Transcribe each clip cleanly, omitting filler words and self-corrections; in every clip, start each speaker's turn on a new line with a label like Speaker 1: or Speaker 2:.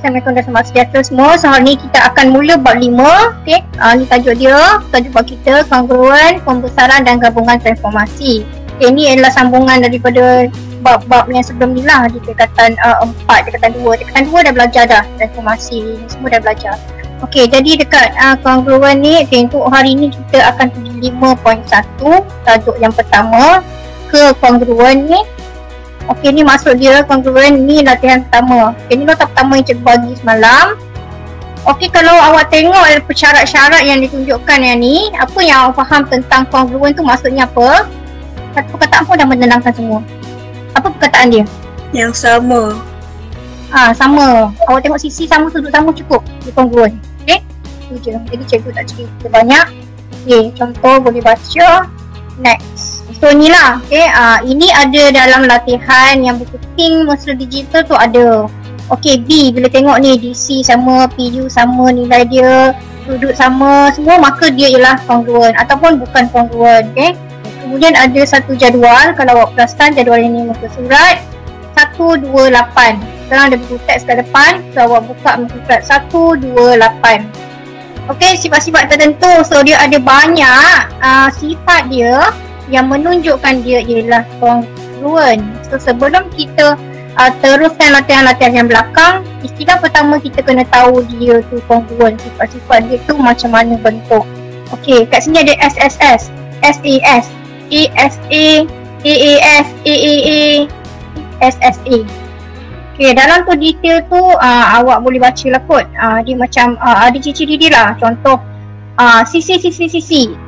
Speaker 1: Assalamualaikum dan selamat sejahtera semua. So hari ni kita akan mula bab 5. Okay, ni tajuk dia. Tajuk bab kita kongruen, pembesaran dan gabungan transformasi. Okay, ni adalah sambungan daripada bab-bab yang sebelum ni lah. Di tingkatan 4, tingkatan 2. Tingkatan 2 dah belajar dah transformasi. Ni semua dah belajar. Okay, jadi dekat kongruen ni, okay, untuk hari ni kita akan pergi 5.1. Tajuk yang pertama, ke kongruen ni. Okey, ni maksud dia kongruen ni latihan pertama. Okey, ni nota pertama yang cikgu bagi semalam. Okey, kalau awak tengok syarat-syarat yang ditunjukkan yang ni, apa yang awak faham tentang kongruen tu maksudnya apa? Satu perkataan pun dah menenangkan semua. Apa perkataan dia?
Speaker 2: Yang sama.
Speaker 1: Sama. Awak tengok sisi sama, sudut sama cukup di kongruen. Okey? Itu je. Jadi cikgu tak cerita banyak. Okey, contoh boleh baca. Next. So ni lah, okay, ini ada dalam latihan yang buku Think Mesra Digital tu ada. Okay, B, bila tengok ni DC sama, PU sama nilai dia, sudut sama, semua, maka dia ialah kongruen ataupun bukan kongruen. Okay. Kemudian ada satu jadual, kalau awak perasan jadual ini muka surat 128. Sekarang ada buku teks kat depan, so awak buka muka surat 128. Okay, sifat-sifat tertentu, so dia ada banyak sifat dia yang menunjukkan dia ialah kongruen. So sebelum kita teruskan latihan-latihan yang belakang, istilah pertama kita kena tahu dia tu kongruen, sifat-sifat dia tu macam mana bentuk. Okey, kat sini ada SSS, SAS, ASA, AAS, AAA, SSA. Okey, dalam tu detail tu awak boleh baca lah kot. Dia macam ada ciri-ciri dia lah. Contoh CC,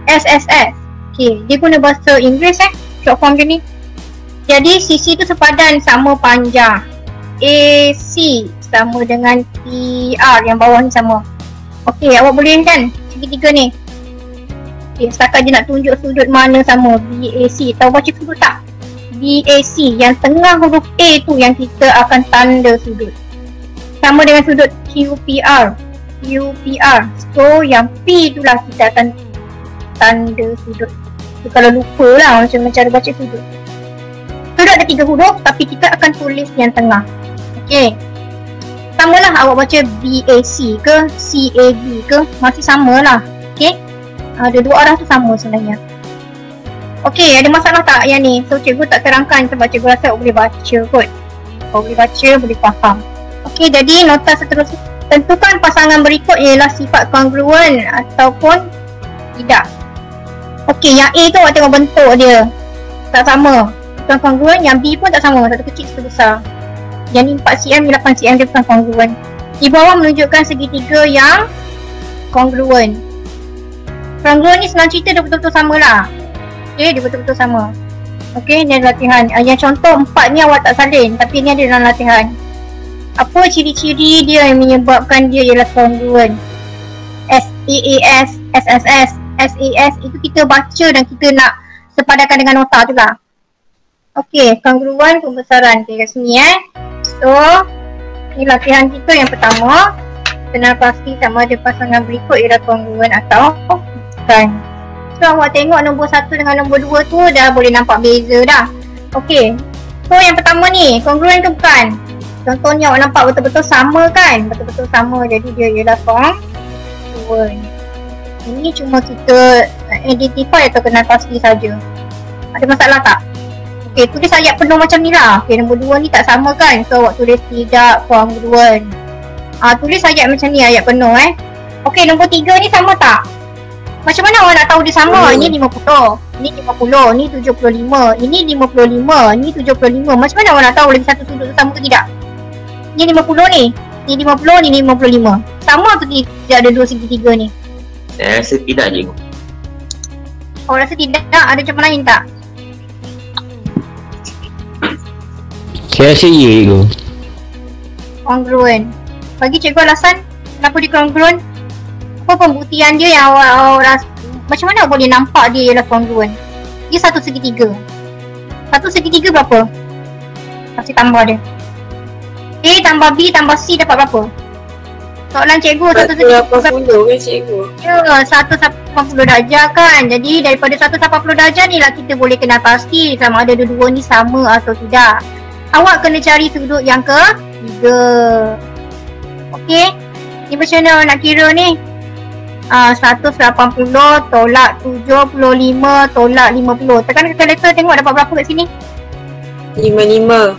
Speaker 1: SSS. Okay, dia guna bahasa Inggeris short form dia ni. Jadi CC tu sepadan sama panjang. AC sama dengan PR yang bawah ni sama. Okay, awak boleh kan segitiga ni. Okay, setakat dia nak tunjuk sudut mana sama. BAC, tahu baca sudut tak? BAC, yang tengah huruf A tu yang kita akan tanda sudut. Sama dengan sudut QPR. So yang P tu lah kita akan tanda sudut. So, kalau lupa lah macam cara baca sudut. Sudut ada 3 huruf tapi kita akan tulis yang tengah. Okey. Samalah awak baca BAC ke CAB ke, masih samalah. Okey. Ada dua arah tu sama sebenarnya. Okey, ada masalah tak yang ni? So cikgu tak terangkan sebab cikgu rasa awak boleh baca kot. Awak boleh baca, boleh faham. Okey, jadi nota seterusnya, tentukan pasangan berikut ialah sifat kongruen ataupun tidak. Okey, yang A tu awak tengok bentuk dia tak sama, bukan kongruen. Yang B pun tak sama, satu kecil satu besar. Yang ni 4cm, ni 8cm, dia bukan kongruen. Di bawah menunjukkan segitiga yang kongruen. Kongruen ni senang cerita dia betul-betul sama lah. Okey, dia betul-betul sama. Okey, ni ada latihan. Yang contoh 4 ni awak tak salin, tapi ni ada dalam latihan. Apa ciri-ciri dia yang menyebabkan dia ialah kongruen? SAAS, SSS, SAS, itu kita baca dan kita nak sepadankan dengan nota tu lah. Okey, kongruen pembesaran. Okay, kat sini So, ni latihan kita yang pertama. Kenal pasti sama ada pasangan berikut ialah kongruen atau bukan. So, awak tengok nombor 1 dengan nombor 2 tu dah boleh nampak beza dah. Okey, so yang pertama ni, kongruen ke bukan? Contohnya awak nampak betul-betul sama kan? Betul-betul sama, jadi dia ialah kongruen. Ini cuma kita identify atau kenal pasti saja. Ada masalah tak? Okey, tulis ayat penuh macam ni lah. Okey, nombor 2 ni tak sama kan? So awak tulis tidak kongruen. Tulis ayat macam ni, ayat penuh Okey, nombor 3 ni sama tak? Macam mana awak nak tahu dia sama? Ini 50, ini 50, ni 75, ini 55, ni 75. Macam mana awak nak tahu lagi satu sudut tu sama ke tidak? Ni 50 ni 50, ni 55. Sama atau tidak ada dua segitiga ni?
Speaker 3: Saya rasa tidak, cikgu.
Speaker 1: Awak rasa tidak? Ada jawapan lain tak?
Speaker 4: Saya rasa ya, cikgu.
Speaker 1: Kongruen. Bagi cikgu alasan kenapa dia kongruen? Apa pembuktian dia yang awak rasa? Macam mana awak boleh nampak dia ialah kongruen? Dia satu segitiga. Satu segitiga berapa? Kasih tambah dia. A tambah B tambah C dapat berapa? Soalan cikgu
Speaker 2: 180 kan cikgu?
Speaker 1: Ya, 180 darjah kan. Jadi daripada 180 darjah ni lah kita boleh kenal pasti sama ada dua-dua ni sama atau tidak. Awak kena cari sudut yang ketiga. Okey. Ni macam mana nak kira ni? 180 tolak 75 tolak 50. Tekan kalkulator tengok dapat berapa kat sini?
Speaker 2: 55.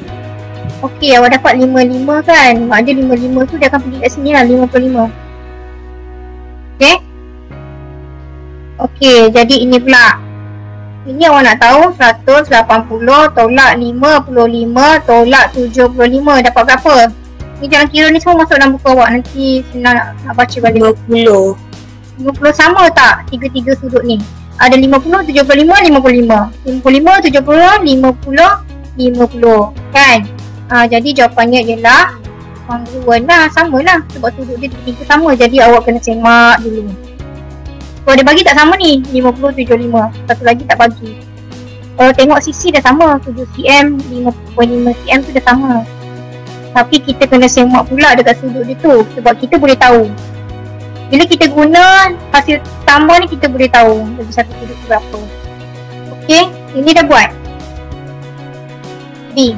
Speaker 1: Okey, awak dapat 55 kan? Ada 55 tu dia akan pergi kat sini lah, 55. Okey? Okey, jadi ini pula. Ini awak nak tahu 180 tolak 55 tolak 75 dapat berapa? Ni jangan kira ni semua masuk dalam buku awak, nanti senang nak baca balik.
Speaker 2: 50.
Speaker 1: 50 sama tak tiga-tiga sudut ni? Ada 50, 75, 55. 55, 70, 50, 50. Kan? Jadi jawapannya ialah kongruent lah, sama lah. Sebab sudut dia tiga-tiga sama, jadi awak kena semak dulu. Kalau dia bagi tak sama ni, 50, 75. Satu lagi tak bagi. Kalau tengok sisi dah sama, 7 cm, 5.5 cm tu dah sama. Tapi kita kena semak pula dekat sudut dia tu, sebab kita boleh tahu. Bila kita guna hasil tambah ni, kita boleh tahu bagi satu sudut berapa. Okey, ini dah buat. B.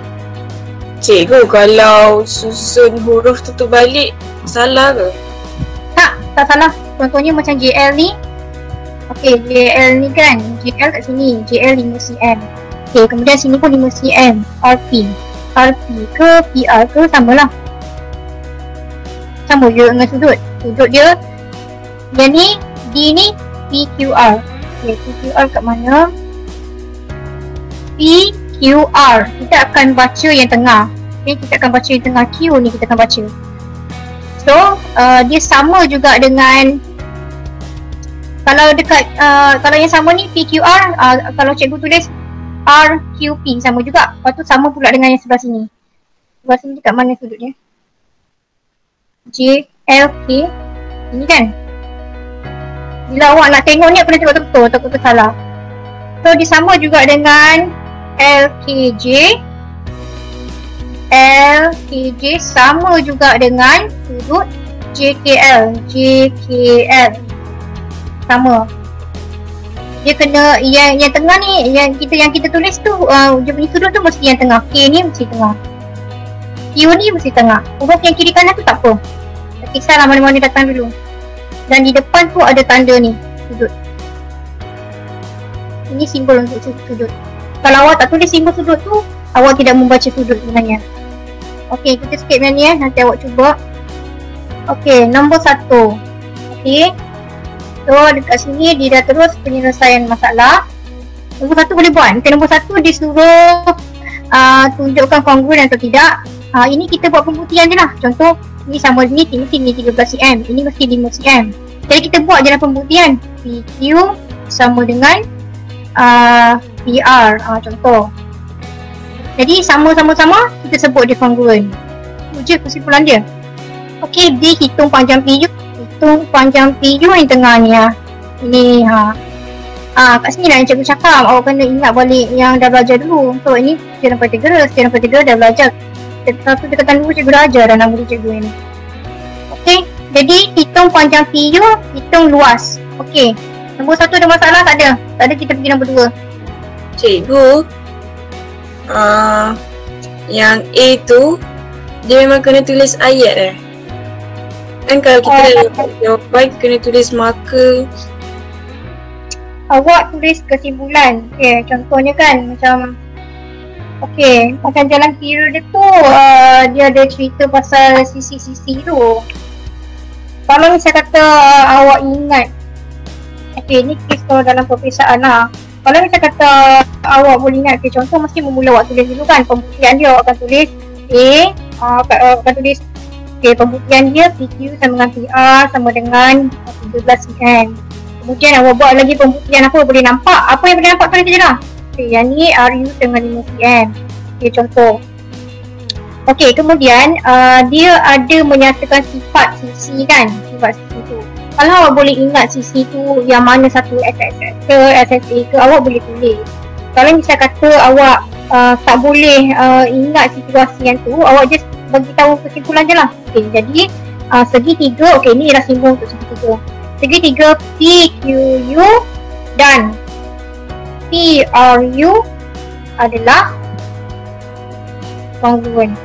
Speaker 2: Cikgu, kalau susun huruf tu balik, salah ke?
Speaker 1: Tak salah. Contohnya macam JL ni. Okey, JL ni kan, JL kat sini, JL 5 cm. Okey, kemudian sini pun 5 cm. RP ke PR ke samalah. Sama je dengan sudut. Sudut dia yang ni, D ni PQR. Okey, PQR kat mana? PQR. Kita akan baca yang tengah. Okey, kita akan baca yang tengah. Q ni kita akan baca. So, dia sama juga dengan kalau dekat kalau yang sama ni PQR, kalau cikgu tulis RQP sama juga. Lepas tu sama pula dengan yang sebelah sini. Sebelah sini dekat mana sudutnya? JLK. Ini kan? Bila awak nak tengok ni, apa nak tengok betul-betul, takut tersalah. So dia sama juga dengan LKJ. LKJ sama juga dengan sudut JKL. Sama. Dia kena yang tengah ni, yang kita tulis tu, dia punya sudut tu mesti yang tengah. K ni mesti tengah. Q ni mesti tengah. Huruf yang kiri kanan tu tak apa. Tak kisahlah mana-mana datang dulu. Dan di depan tu ada tanda ni, sudut. Ini simbol untuk sudut. Kalau awak tak tulis simbol sudut tu, awak tidak membaca sudut sebenarnya. Okey, kita skip yang ni nanti awak cuba. Okey, nombor 1. Okey. So dekat sini dia dah terus penyelesaian masalah. Nombor 1 boleh buat. Okay, nombor 1 dia suruh tunjukkan kongruen atau tidak. Ini kita buat pembuktian je lah. Contoh, ni sama ni mesti ni 13 cm, ini mesti 5 cm. Jadi kita buat je lah pembuktian. PQ sama dengan PR, contoh. Jadi sama-sama kita sebut dia kongruen. Itu je kesimpulan dia. Okey, D hitung panjang PU. Hitung panjang PU yang tengah ni Ini kat sini lah yang cikgu cakap. Awak kena ingat balik yang dah belajar dulu. So ini sejarah Pythagoras dah belajar. Satu dekatan dulu cikgu dah ajar dalam guru cikgu ini. Okey, jadi hitung panjang PU, hitung luas. Okey, nombor 1 ada masalah tak ada? Tak ada, kita pergi nombor 2.
Speaker 2: Cikgu, yang A tu dia memang kena tulis ayat kan? Kalau kita dapat jawapan kena tulis marker.
Speaker 1: Awak tulis kesimpulan. Okey, contohnya kan macam macam jalan kira dia tu, dia ada cerita pasal sisi-sisi tu. Kalau misalnya kata awak ingat, ni kes kalau dalam peperiksaan lah. Kalau misalnya kata awak boleh ingat, contoh mesti memula awak tulis dulu kan. Pembuktian dia awak akan tulis A, akan tulis pembuktian dia PQ sama dengan PR sama dengan 13 cm. Kemudian awak buat lagi pembuktian apa boleh nampak. Apa yang boleh nampak tulis je lah. Yang ni RU dengan 5 cm. Contoh. Kemudian dia ada menyatakan sifat sisi kan. Sifat sisi tu. Kalau awak boleh ingat sisi tu yang mana satu SSS ke SSA ke, awak boleh tulis. Kalau misalnya kata awak tak boleh ingat situasi yang tu, awak just bagi tahu kesimpulan je lah. Jadi segitiga, ni ialah simbol untuk segitiga. Segitiga PQU dan PRU adalah kongruen.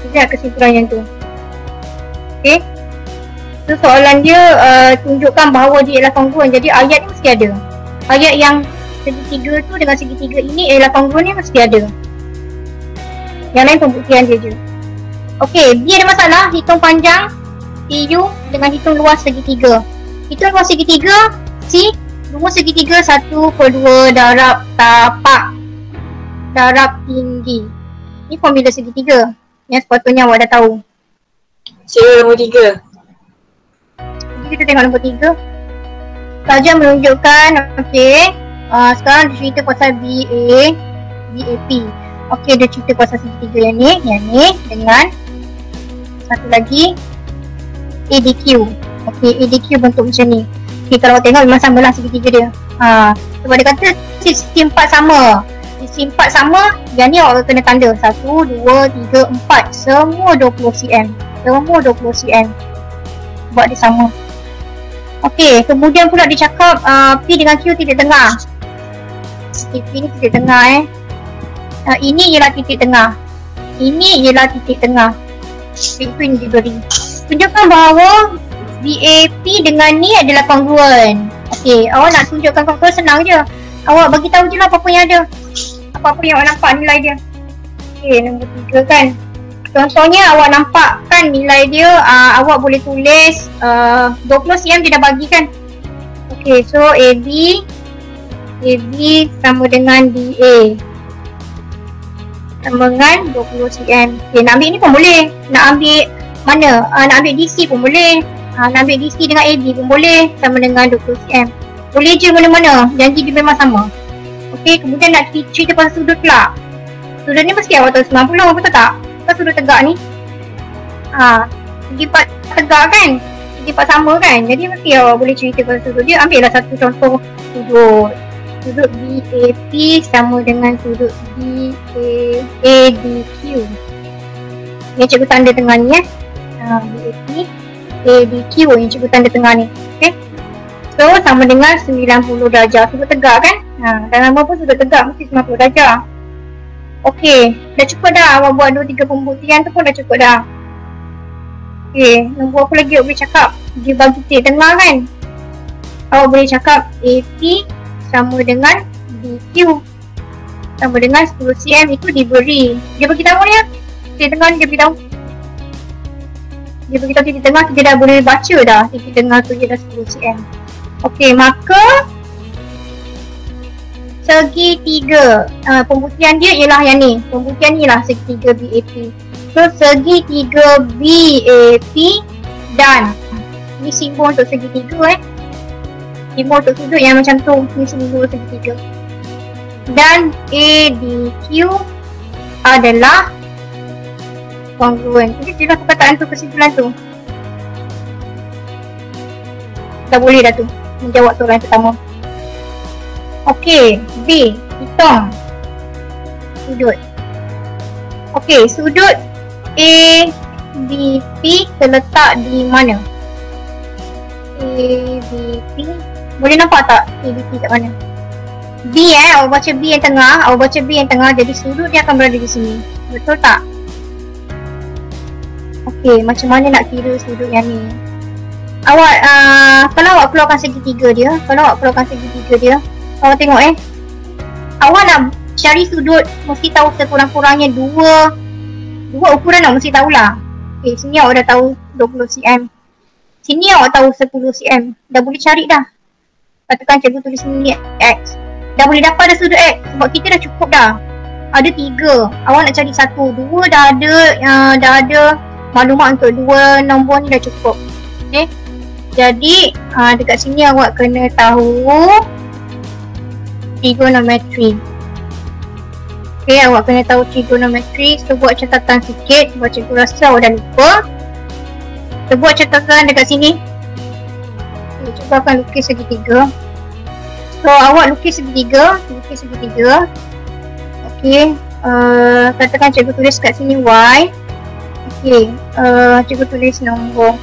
Speaker 1: Lihat kesimpulan yang tu. Okay. So soalan dia tunjukkan bahawa dia ialah kongruent. Jadi ayat ni mesti ada. Ayat yang segitiga tu dengan segitiga ini ialah kongruent ni mesti ada. Yang lain pembuktian dia je. Okay, B ada masalah. Hitung panjang TU dengan hitung luas segitiga. Hitung luas segitiga C, luas segitiga 1/2 darab tapak darab tinggi. Ni formula segitiga yang sepatutnya awak dah tahu.
Speaker 2: Cikgu nombor 3.
Speaker 1: Jadi kita tengok nombor 3. Saja menunjukkan, okey. Sekarang dia cerita pasal BAP. Okey, dia cerita pasal segitiga yang ni dengan satu lagi ADQ. Okey, ADQ bentuk macam ni. Okey, kalau awak tengok memang samalah segitiga dia. Sebab dia kata sisi 4 sama. Sisi 4 sama, yang ni awak kena tanda 1, 2, 3, 4. Semua 20 cm. Semua 20 cm. Sebab dia sama. Okey, kemudian pula dia cakap P dengan Q titik tengah. P ni titik tengah ini ialah titik tengah. Ini ialah titik tengah. Itu yang diberi. Tunjukkan bahawa BAP dengan ni adalah kongruent. Okey, awak nak tunjukkan kongruent senang je. Awak bagi tahu je lah apa-apa yang ada. Apa-apa yang awak nampak nilai dia. Okey, nombor 3 kan. Contohnya awak nampak kan nilai dia, awak boleh tulis 20 cm dia dah bagi kan. Okey, so AB sama dengan DA sama dengan 20 cm. Okey, nak ambil ni pun boleh. Nak ambil mana? Nak ambil DC pun boleh. Nak ambil DC dengan AB pun boleh. Sama dengan 20 cm. Boleh je mana-mana. Janji dia memang sama. Okey, kemudian nak cerita pasal sudut pula. Sudut ni mesti awak tahu 90, betul tak? Kan sudut tegak ni. Segi part tegak kan? Segi part sama kan? Jadi mesti awak boleh cerita pasal sudut dia. Ambil lah satu contoh sudut. Sudut BAP sama dengan sudut ADQ. Yang cikgu tanda tengah ni BAP ADQ yang cikgu tanda tengah ni. Okay. So sama dengan 90 darjah. Sudut tegak kan? Dan nama pun sudut tegak mesti 90 darjah. Okey, dah cukup dah awak buat 2-3 pembuktian tu pun dah cukup dah. Okey, nombor apa lagi awak boleh cakap? Dia bagi titik tengah kan? Awak boleh cakap AP sama dengan DQ sama dengan 10 cm itu diberi. Dia bagi tahu ni titik tengah ni dia beritahu. Dia beritahu titik tengah, kita dah boleh baca dah titik tengah tu dia dah 10 cm. Okey, maka segitiga pembuktian dia ialah yang ni. Pembuktian ni lah segitiga BAP. So segitiga BAP dan ni simbol untuk segitiga simbol untuk sudut yang macam tu. Ni simbol segitiga. Dan ADQ adalah kongruent. Jadi jelas perkataan tu, kesimpulan tu. Dah boleh dah tu menjawab soalan pertama. Okey, B. Hitung sudut. Okey, sudut ABP terletak di mana? ABP, boleh nampak tak ABP kat mana? B awak baca B yang tengah, awak baca B yang tengah, jadi sudut dia akan berada di sini. Betul tak? Okey, macam mana nak kira sudut yang ni? Awak, kalau awak keluarkan segitiga dia, awak tengok awak nak cari sudut mesti tahu sekurang-kurangnya dua ukuran lah mesti tahulah. Okay, sini awak dah tahu 20 cm. Sini awak tahu 10 cm. Dah boleh cari dah. Katakan cikgu tulis sini X. Dah boleh dapat dah sudut X sebab kita dah cukup dah. Ada 3. Awak nak cari 1, 2 dah ada maklumat untuk 2 nombor ni dah cukup. Okay. Jadi dekat sini awak kena tahu trigonometry. Okay, awak kena tahu trigonometry. So buat catatan sikit sebab cikgu rasa awak dah lupa. So buat catatan dekat sini. Okay, cikgu akan lukis segitiga. So awak lukis segitiga. Okay, katakan cikgu tulis kat sini Y. Okay, cikgu tulis nombor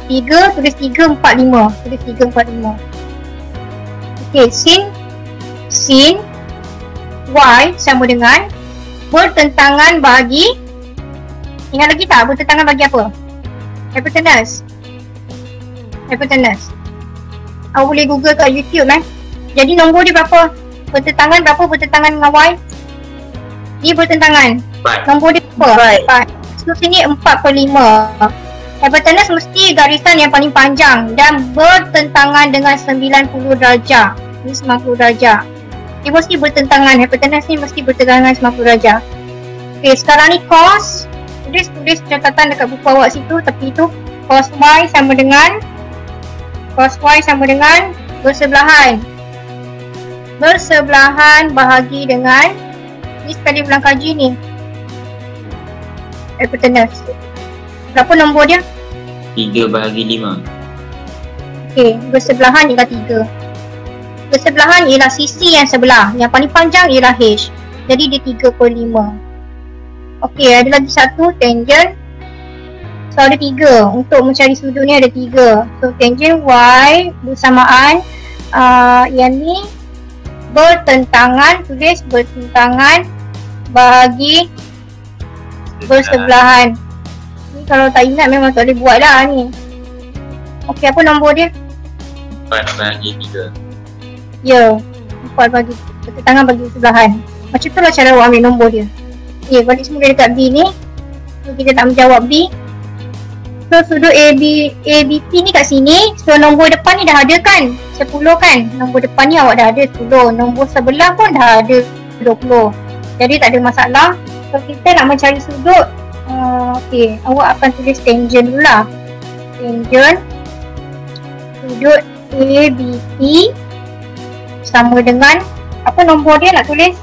Speaker 1: 3, tulis 3, 4, 5. Tulis 3, 4, 5. Okay, sin Y sama dengan bertentangan bagi Ingat lagi tak bertentangan bagi apa? Hypotenuse. Hypotenuse. Awak boleh google kat YouTube Jadi nombor dia berapa? Bertentangan berapa bertentangan dengan Y? Ni bertentangan. Nombor dia berapa? 4. So sini 4/5. Hypotenuse mesti garisan yang paling panjang dan bertentangan dengan 90 darjah. Ni 90 darjah. Dia mesti bertentangan. Hypotenuse ni mesti bertentangan 90 darjah. Okay, sekarang ni cos. Tulis catatan dekat buku awak situ, tepi tu. Cos Y sama dengan bersebelahan. Bersebelahan bahagi dengan ni sekali ulang kaji ni. Hypotenuse. Berapa nombor dia?
Speaker 3: 3/5.
Speaker 1: Okey, bersebelahan ialah 3. Bersebelahan ialah sisi yang sebelah. Yang paling panjang ialah H. Jadi dia 3/5. Okey, ada lagi satu tangent. So ada 3. Untuk mencari sudut ni ada 3. So tangent Y bersamaan yang ni bertentangan. Tulis bertentangan bahagi bersebelahan. Ni kalau tak ingat memang tak boleh buat lah ni. Okey, apa nombor dia?
Speaker 3: 4/3.
Speaker 1: Ya, 4 bagi bertentangan bagi bersebelahan. Macam tu lah cara awak ambil nombor dia. Okay, balik semula dekat B ni. So kita tak menjawab B. So sudut ABP ni kat sini. So nombor depan ni dah ada kan? 10 kan? Nombor depan ni awak dah ada 10. Nombor sebelah pun dah ada 20. Jadi tak ada masalah. So kita nak mencari sudut. Okay, awak akan tulis tangent dulu lah. Tangent sudut ABP sama dengan apa nombor dia nak tulis?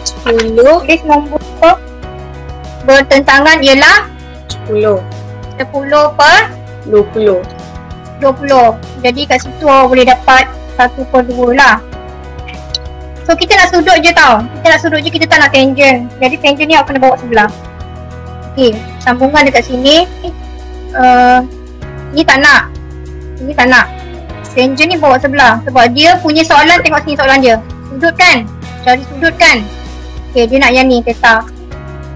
Speaker 2: 10.
Speaker 1: Tulis nombor bertentangan ialah
Speaker 2: 10
Speaker 1: per
Speaker 2: 20.
Speaker 1: Jadi kat situ awak boleh dapat 1/2 lah. So kita nak sudut je tau. Kita tak nak tangent. Jadi tangent ni awak kena bawa sebelah. Okay, sambungan dekat sini. Ni tak nak. Tangent ni bawa sebelah. Sebab dia punya soalan, tengok sini soalan dia. Sudut kan? Cari sudut kan? Okay, dia nak yang ni, theta.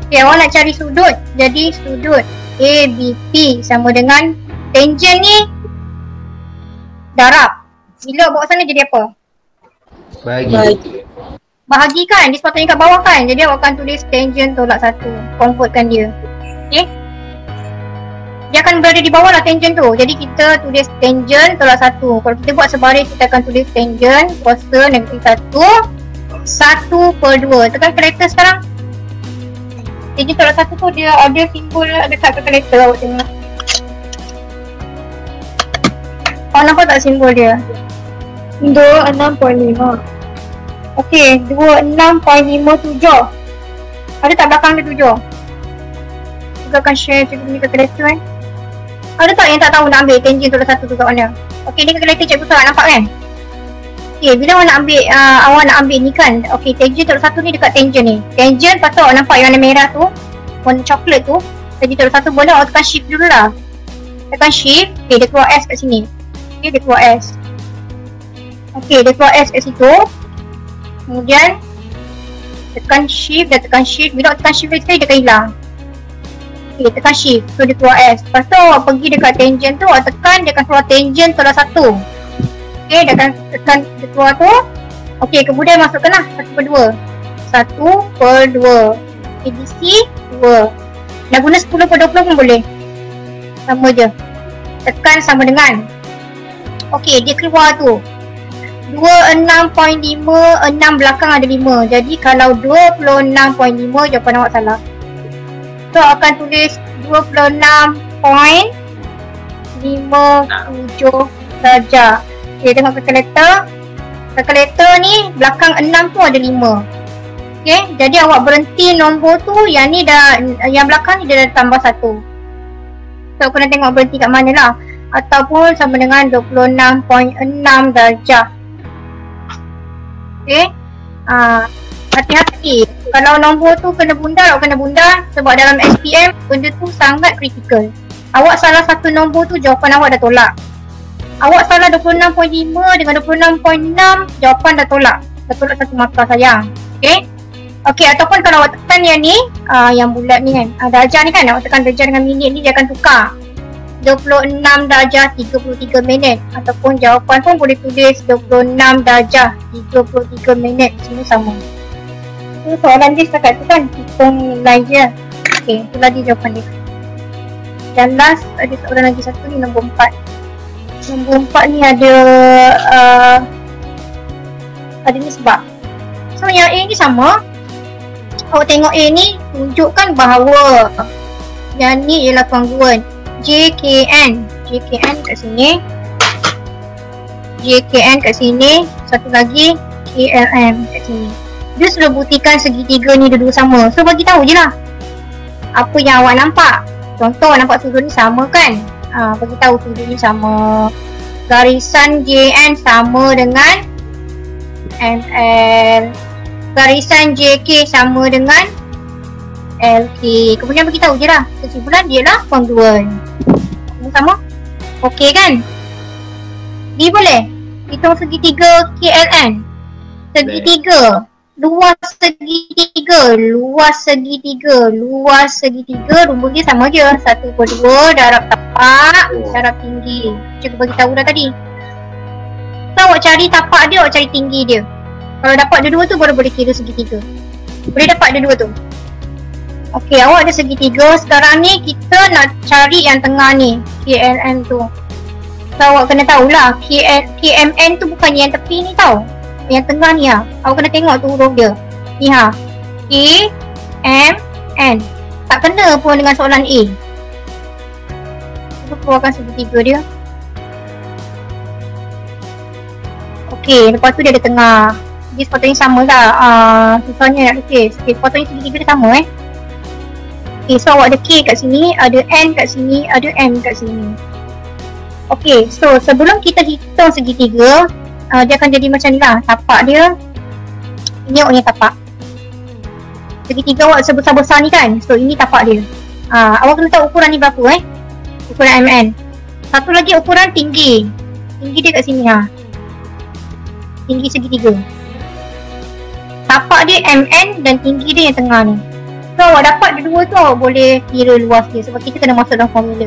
Speaker 1: Okay, awak nak cari sudut. Jadi sudut ABP sama dengan tangent ni darab. Bila bawa sana jadi apa? Bahagi kan? Dia sepatutnya kat bawah kan? Jadi awak akan tulis tangent tolak 1. Convertkan dia. Okay? Dia akan berada di bawah lah tangent tu. Jadi kita tulis tangent tolak 1. Kalau kita buat sebaris, kita akan tulis tangent kuasa negatif 1/2. Tekan kalkulator sekarang. Tangent tolak 1 tu dia ada simbol dekat kalkulator, awak tengok. Awak nampak tak simbol dia? 26.5. Okey, 26.57. Ada tak belakang dia 7? Kita akan share cikgu punya kalkulator kan. Ada tak yang tak tahu nak ambil tangent tolak 1 tu kat mana? Okey, ni kalkulator cikgu tak nampak kan? Okey, bila awak nak ambil ni kan. Okey, tangent tolak 1 ni dekat tangent ni. Tangent patut awak nampak yang warna merah tu, warna coklat tu. Tangent tolak 1 boleh awak tekan shift dulu lah. Tekan shift. Okey, dia keluar S kat sini. Okey, dia keluar S. Okey, dia keluar S kat situ. Kemudian tekan shift. Bila awak tekan shift lagi sekali dia akan hilang. Okey, tekan shift. So dia keluar S. Lepas tu awak pergi dekat tangent tu, awak tekan, dia akan keluar tangent tolak 1. Okey, dia akan tekan dia keluar tu. Okey, kemudian masukkan lah 1/2. 1/2. ABC 2. Nak guna 10/20 pun boleh. Sama je. Tekan sama dengan. Okey, dia keluar tu 26.5, 6 belakang ada 5. Jadi kalau 26.5, jawapan awak salah. So akan tulis 26.57 darjah. Okay, tengok kalkulator. Kalkulator ni belakang 6 tu ada 5. Okay, jadi awak berhenti nombor tu. Yang ni dah, yang belakang ni dia dah tambah 1. So kena tengok berhenti kat mana lah. Ataupun sama dengan 26.6 darjah. Okay, hati-hati. Kalau nombor tu kena bundar, awak kena bundar. Sebab dalam SPM benda tu sangat kritikal. Awak salah satu nombor tu, jawapan awak dah tolak. Awak salah 26.5 dengan 26.6, jawapan dah tolak. Dah tolak satu markah sayang. Okay, Okey, ataupun kalau awak tekan yang ni, yang bulat ni kan, darjah ni kan, awak tekan darjah dengan minit ni dia akan tukar 26 darjah 33 minit. Ataupun jawapan pun boleh tulis 26 darjah 33 minit. Semua sama. So soalan dia setakat tu kan, hitung nilai je. Okey, itu lagi jawapan dia. Dan last ada soalan lagi satu ni, nombor 4. Nombor 4 ni ada nisbah. So yang A ni sama. Awak tengok A ni tunjukkan bahawa yang ni ialah kongruent. JKN kat sini, JKN kat sini, satu lagi KLM kat sini. Dia sudah buktikan segitiga ni dua-dua sama. So bagi tahu je lah apa yang awak nampak. Contoh nampak sudut ni sama kan, bagi tahu sudut ni sama. Garisan JN sama dengan ML, garisan JK sama dengan LK. Kemudian bagi tahu je lah, kesimpulan dia lah kongruent. Sama? Okey kan? B boleh? Hitung segitiga KLN. Segitiga, luas segitiga, rumput dia sama je. 1/2 darab tapak, darab tinggi. Cikgu bagi tahu dah tadi. So awak cari tapak dia, awak cari tinggi dia. Kalau dapat dua-dua tu baru boleh kira segitiga. Boleh dapat dua-dua tu. Okey, awak ada segitiga. Sekarang ni kita nak cari yang tengah ni, KLN tu. So awak kena tahulah KMN tu bukan yang tepi ni tau. Yang tengah ni lah. Awak kena tengok tu huruf dia. Ni ha, KMN. Tak kena pun dengan soalan A. Kita keluarkan segitiga dia. Okey, lepas tu dia ada tengah. Dia sepatutnya sama lah. Susahnya nak lukis. Okey, sepatutnya segitiga dia sama Okay, so awak ada K kat sini, ada N kat sini, ada M kat sini. Okay, so sebelum kita hitung segitiga, dia akan jadi macam ni lah, tapak dia. Ini awak punya tapak. Segitiga awak sebesar-besar ni kan, so ini tapak dia. Awak kena tahu ukuran ni berapa ukuran MN. Satu lagi ukuran tinggi. Tinggi dia kat sini tinggi segitiga. Tapak dia MN dan tinggi dia yang tengah ni. So awak dapat dua-dua tu, awak boleh kira luas dia sebab kita kena masuk dalam formula.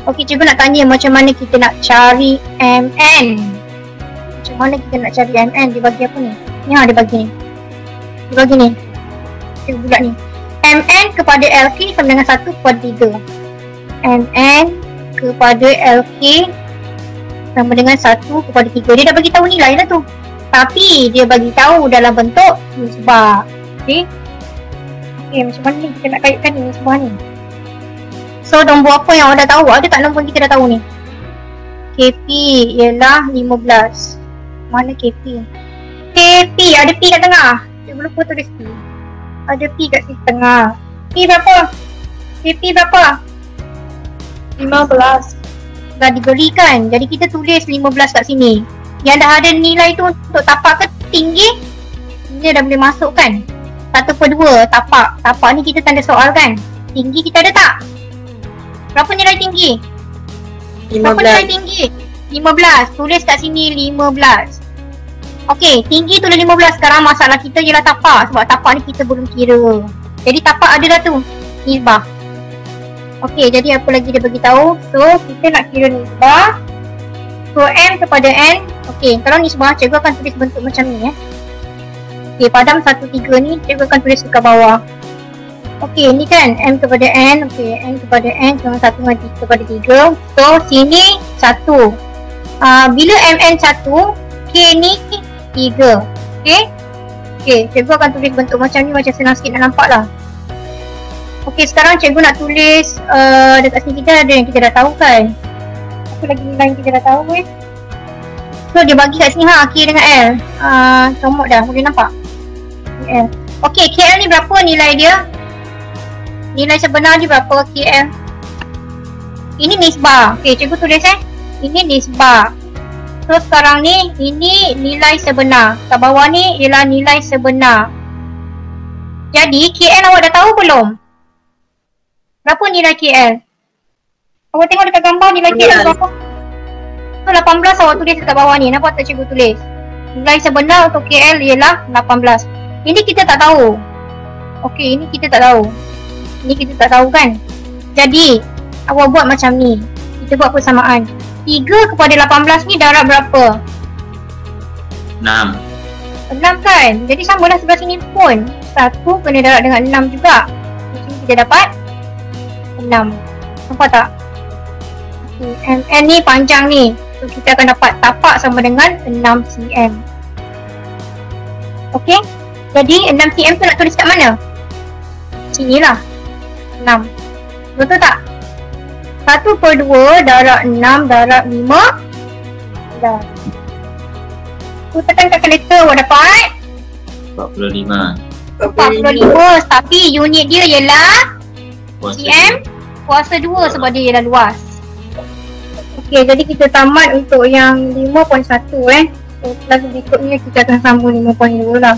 Speaker 1: Okey, cikgu nak tanya macam mana kita nak cari MN. Macam mana kita nak cari MN? Dia bagi apa ni? Ni dia bagi ni. Dia bagi ni. Cikgu bulat ni. MN kepada LK sama dengan 1/3. MN kepada LK sama dengan 1/3. Dia dah bagi tahu nilai lah tu. Tapi dia bagi tahu dalam bentuk nisbah. Okey. Okay, macam mana ni kita nak kaitkan ni nisbah ni? So nombor apa yang awak dah tahu? Ada tak nombor kita dah tahu ni? KP ialah 15. Mana KP? KP ada P kat tengah. Cikgu lupa tulis P. Ada P kat sini tengah. P berapa? KP berapa? 15. Dah diberikan. Jadi kita tulis 15 kat sini. Yang dah ada nilai tu untuk tapak ke tinggi, dia dah boleh masuk kan? 1/2 tapak. Tapak ni kita tanda soal kan? Tinggi kita ada tak? Berapa nilai tinggi?
Speaker 2: 15.
Speaker 1: Berapa nilai tinggi? 15. Tulis kat sini 15. Okey, tinggi tulis 15. Sekarang masalah kita ialah tapak. Sebab tapak ni kita belum kira. Jadi tapak ada dah tu, nisbah. Okey, jadi apa lagi dia bagi tahu? So kita nak kira nisbah. So M kepada N. Okey, kalau nisbah cikgu akan tulis bentuk macam ni Okay, padam 1/3 ni cikgu akan tulis dekat bawah. Okey, ni kan M kepada N. Okey, M kepada N sama 1/3. So, sini 1. Bila MN 1, K ni 3. Okey? Okey, cikgu akan tulis bentuk macam ni, macam senang sikit nak nampak lah. Okey, sekarang cikgu nak tulis dekat sini kita ada yang kita dah tahu kan. Apa lagi nilai yang kita dah tahu So, dia bagi kat sini K dengan L. Comot dah, boleh nampak? KL. Okey, KL ni berapa nilai dia? Nilai sebenar dia berapa KL? Ini nisbah. Okey, cikgu tulis Ini nisbah. So sekarang ni, ini nilai sebenar. Kat bawah ni ialah nilai sebenar. Jadi KL awak dah tahu belum? Berapa nilai KL? Awak tengok dekat gambar nilai KL berapa? So 18 awak tulis dekat bawah ni. Nampak tak cikgu tulis? Nilai sebenar untuk KL ialah 18. Ini kita tak tahu. Okey, ini kita tak tahu. Ini kita tak tahu kan. Jadi, awak buat macam ni. Kita buat persamaan. 3 kepada 18 ni darab berapa?
Speaker 3: 6.
Speaker 1: 6 kan? Jadi samalah sebelah sini pun. 1 kena darab dengan 6 juga. Di sini kita dapat 6. Nampak tak? Okay. MN ni panjang ni. So kita akan dapat tapak sama dengan 6 cm. Okey? Jadi 6 cm tu nak tulis kat mana? Sinilah. 6. Betul tak? 1/2 darab 6 darab 5. Dah. Tu tekan kat kalkulator awak dapat
Speaker 3: 45.
Speaker 1: 45. Tapi unit dia ialah
Speaker 3: Kuasa
Speaker 1: cm kuasa 2 sebab dia ialah luas. Okey, jadi kita tamat untuk yang 5.1 So kelas berikutnya kita akan sambung 5.2 lah.